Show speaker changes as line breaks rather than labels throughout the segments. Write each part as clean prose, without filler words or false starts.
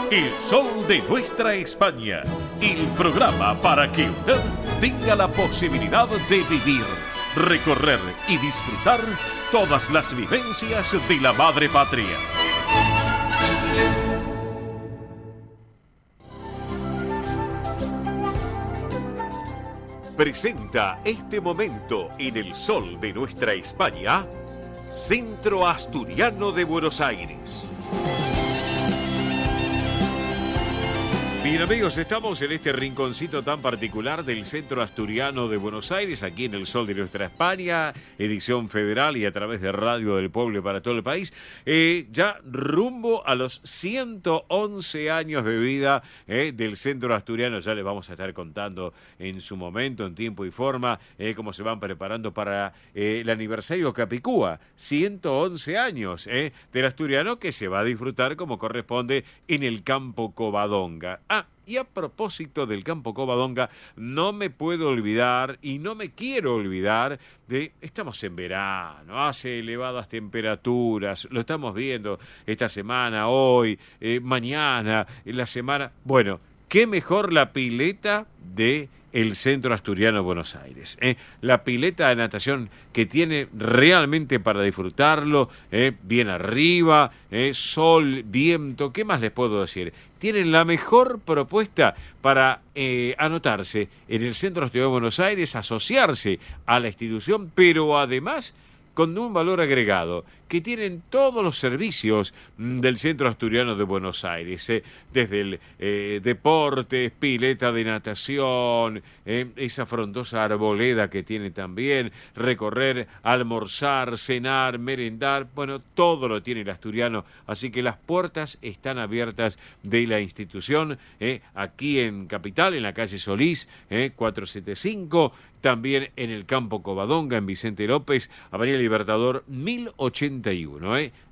El sol de nuestra España, el programa para que usted tenga la posibilidad de vivir, recorrer y disfrutar todas las vivencias de la madre patria. Presenta este momento en el sol de nuestra España, Centro Asturiano de Buenos Aires. Bien amigos, estamos en este rinconcito tan particular del Centro Asturiano de Buenos Aires, aquí en el sol de nuestra España, edición federal y a través de Radio del Pueblo para todo el país, ya rumbo a los 111 años de vida del Centro Asturiano. Ya les vamos a estar contando en su momento, en tiempo y forma, cómo se van preparando para el aniversario Capicúa, 111 años del Asturiano, que se va a disfrutar como corresponde en el Campo Covadonga. Y a propósito del Campo Covadonga, no me puedo olvidar y no me quiero olvidar estamos en verano, hace elevadas temperaturas, lo estamos viendo esta semana, hoy, mañana, en la semana. Bueno, qué mejor la pileta de el Centro Asturiano de Buenos Aires. La pileta de natación que tiene realmente para disfrutarlo, bien arriba, sol, viento, ¿qué más les puedo decir? Tienen la mejor propuesta para anotarse en el Centro Asturiano de Buenos Aires, asociarse a la institución, pero además con un valor agregado, que tienen todos los servicios del Centro Asturiano de Buenos Aires, desde el deporte, pileta de natación, esa frondosa arboleda que tiene también, recorrer, almorzar, cenar, merendar, bueno, todo lo tiene el Asturiano, así que las puertas están abiertas de la institución, aquí en Capital, en la calle Solís, 475, también en el Campo Covadonga, en Vicente López, Avenida Libertador 1081,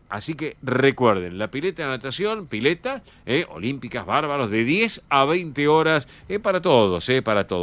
Así que recuerden, la pileta de natación, pileta, olímpicas, bárbaros, de 10 a 20 horas, para todos,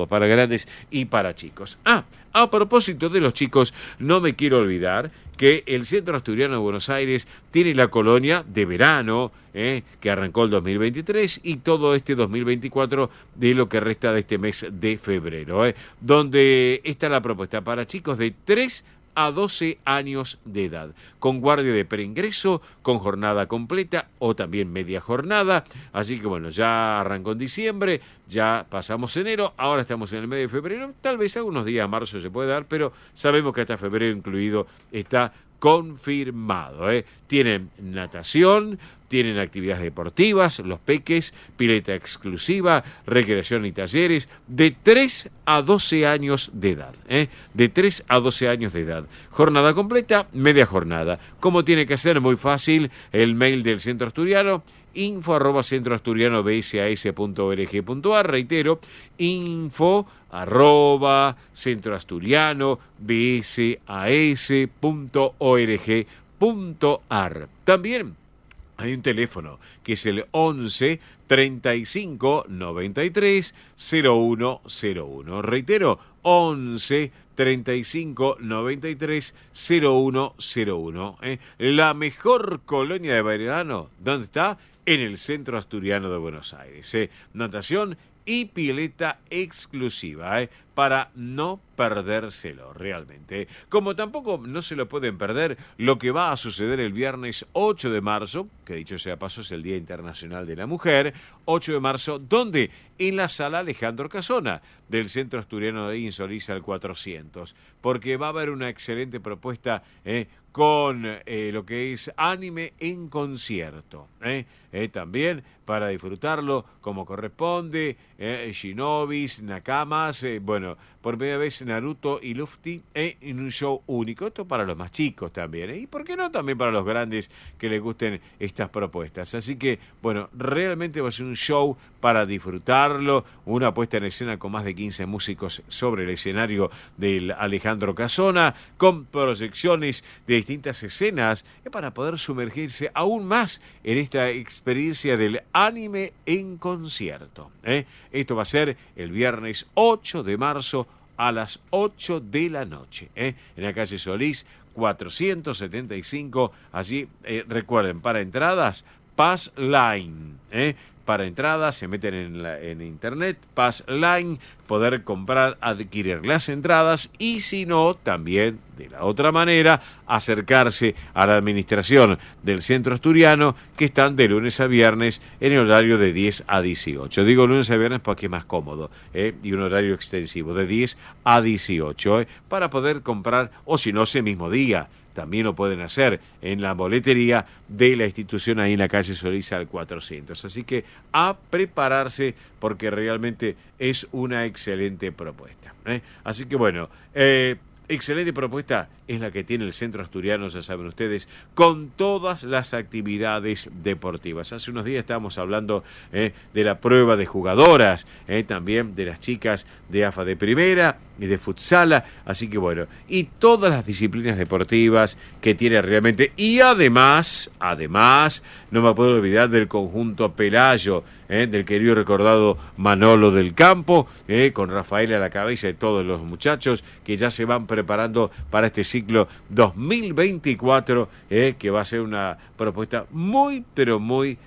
para grandes y para chicos. A propósito de los chicos, no me quiero olvidar que el Centro Asturiano de Buenos Aires tiene la colonia de verano, que arrancó el 2023 y todo este 2024 de lo que resta de este mes de febrero, donde está la propuesta para chicos de 3 a 12 años de edad, con guardia de preingreso, con jornada completa o también media jornada. Así que bueno, ya arrancó en diciembre, ya pasamos enero, ahora estamos en el mes de febrero, tal vez algunos días de marzo se puede dar, pero sabemos que hasta febrero incluido está confirmado. Tienen natación, tienen actividades deportivas, los peques, pileta exclusiva, recreación y talleres, de 3 a 12 años de edad. De 3 a 12 años de edad. Jornada completa, media jornada. ¿Cómo tiene que ser? Muy fácil, el mail del Centro Asturiano, info@centroasturianobsas.org.ar, reitero, info@centroasturianobsas.org.ar. También hay un teléfono que es el 11 35 93 0101. Reitero, 11 35 93 0101. La mejor colonia de verano, ¿dónde está? En el Centro Asturiano de Buenos Aires. Natación y pileta exclusiva, para no perdérselo realmente. Como tampoco no se lo pueden perder lo que va a suceder el viernes 8 de marzo, que dicho sea paso es el Día Internacional de la Mujer, 8 de marzo, donde en la sala Alejandro Casona del Centro Asturiano de Insolís al 400, porque va a haber una excelente propuesta con lo que es anime en concierto, también para disfrutarlo como corresponde, Shinobis, Nakamas, bueno, por primera vez Naruto y Luffy en un show único. Esto para los más chicos también, y por qué no también para los grandes que les gusten estas propuestas. Así que, bueno, realmente va a ser un show para disfrutarlo, una puesta en escena con más de 15 músicos sobre el escenario del Alejandro Casona, con proyecciones de distintas escenas, para poder sumergirse aún más en esta experiencia del anime en concierto. Esto va a ser el viernes 8 de marzo a las 8 de la noche, en la calle Solís 475. Allí, recuerden, para entradas Passline. Para entradas se meten en internet, Passline, poder comprar, adquirir las entradas y si no, también de la otra manera, acercarse a la administración del Centro Asturiano, que están de lunes a viernes en el horario de 10 a 18. Digo lunes a viernes porque es más cómodo, y un horario extensivo, de 10 a 18, para poder comprar, o si no, ese mismo día. También lo pueden hacer en la boletería de la institución ahí en la calle Solís al 400. Así que a prepararse porque realmente es una excelente propuesta. Así que bueno, excelente propuesta es la que tiene el Centro Asturiano, ya saben ustedes, con todas las actividades deportivas. Hace unos días estábamos hablando de la prueba de jugadoras, también de las chicas de AFA de primera y de futsala, así que bueno, y todas las disciplinas deportivas que tiene realmente, y además, no me puedo olvidar del conjunto Pelayo, del querido y recordado Manolo del Campo, con Rafael a la cabeza de todos los muchachos que ya se van preparando para este ciclo 2024, que va a ser una propuesta muy, pero muy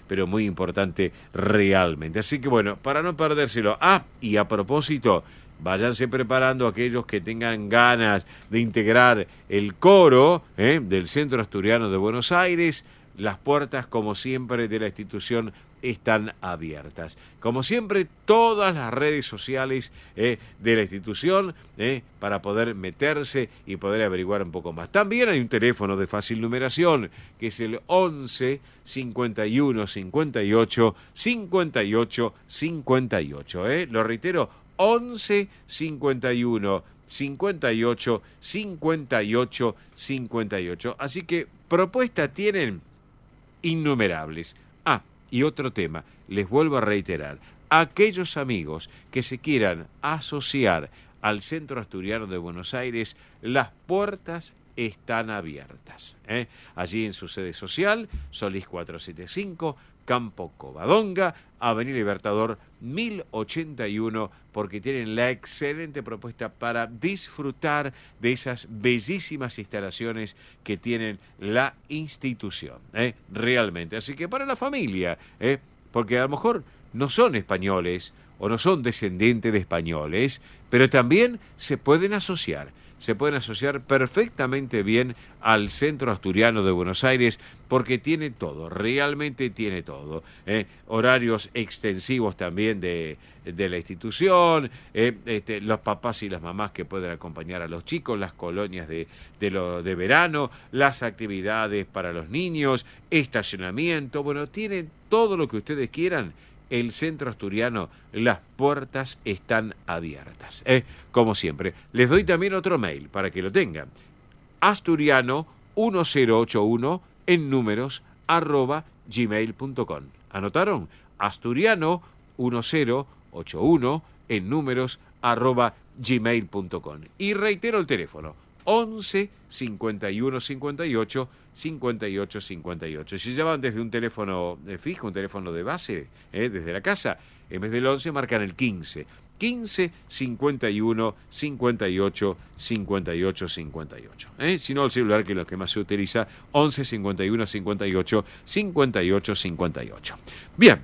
importante realmente. Así que bueno, para no perdérselo. Y a propósito, váyanse preparando aquellos que tengan ganas de integrar el coro del Centro Asturiano de Buenos Aires. Las puertas, como siempre, de la institución están abiertas. Como siempre, todas las redes sociales de la institución para poder meterse y poder averiguar un poco más. También hay un teléfono de fácil numeración, que es el 11 51 58 58 58. Lo reitero, 11 51 58 58 58. Así que propuestas tienen innumerables. Y otro tema, les vuelvo a reiterar, aquellos amigos que se quieran asociar al Centro Asturiano de Buenos Aires, las puertas están abiertas. Allí en su sede social, Solís 475, Campo Covadonga, Avenida Libertador 1081, porque tienen la excelente propuesta para disfrutar de esas bellísimas instalaciones que tienen la institución, realmente. Así que para la familia, porque a lo mejor no son españoles o no son descendientes de españoles, pero también se pueden asociar perfectamente bien al Centro Asturiano de Buenos Aires, porque tiene todo, realmente tiene todo. Horarios extensivos también de la institución, los papás y las mamás que pueden acompañar a los chicos, las colonias de verano, las actividades para los niños, estacionamiento, bueno, tienen todo lo que ustedes quieran. El Centro Asturiano, las puertas están abiertas. Como siempre, les doy también otro mail para que lo tengan. asturiano1081 en números @gmail.com. ¿Anotaron? asturiano1081 en números @gmail.com. Y reitero el teléfono, 11 51 58 58 58. Si llaman desde un teléfono fijo, un teléfono de base, desde la casa, en vez del 11 marcan el 15. 15 51 58 58 58. Si no, el celular, que es lo que más se utiliza, 11 51 58 58 58. Bien.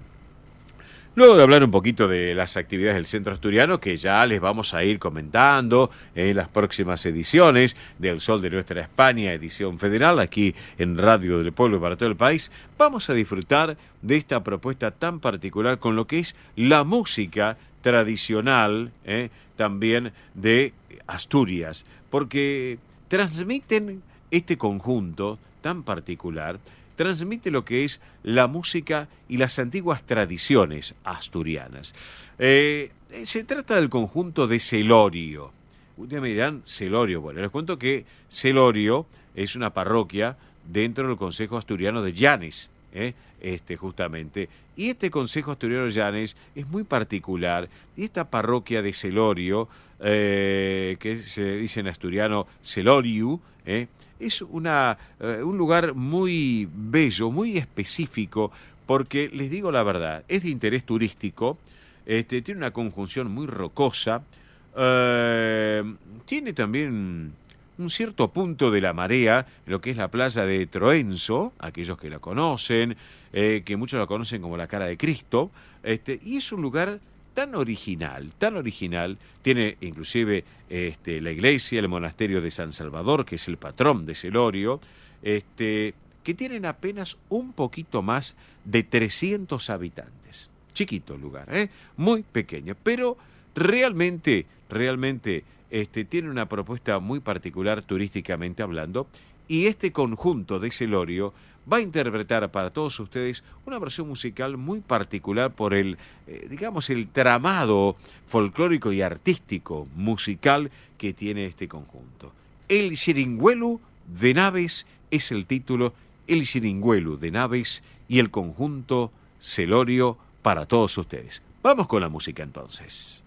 Luego de hablar un poquito de las actividades del Centro Asturiano, que ya les vamos a ir comentando en las próximas ediciones del Sol de Nuestra España, edición federal, aquí en Radio del Pueblo para todo el país, vamos a disfrutar de esta propuesta tan particular con lo que es la música tradicional, también de Asturias, porque transmiten este conjunto tan particular, transmite lo que es la música y las antiguas tradiciones asturianas. Se trata del conjunto de Celorio. Ustedes me dirán, Celorio. Bueno, les cuento que Celorio es una parroquia dentro del Consejo Asturiano de Llanes, justamente. Y este Consejo Asturiano de Llanes es muy particular. Y esta parroquia de Celorio, que se dice en asturiano Celoriu, es un lugar muy bello, muy específico, porque les digo la verdad, es de interés turístico, tiene una conjunción muy rocosa, tiene también, un cierto punto de la marea, lo que es la playa de Troenzo, aquellos que la conocen, que muchos la conocen como la cara de Cristo, y es un lugar tan original, tiene inclusive la iglesia, el monasterio de San Salvador, que es el patrón de Celorio, que tienen apenas un poquito más de 300 habitantes. Chiquito el lugar, muy pequeño, pero realmente tiene una propuesta muy particular turísticamente hablando, y este conjunto de Celorio va a interpretar para todos ustedes una versión musical muy particular por el tramado folclórico y artístico musical que tiene este conjunto. El Xirigüelu de Naves es el título, El Xirigüelu de Naves y el conjunto Celorio para todos ustedes. Vamos con la música entonces.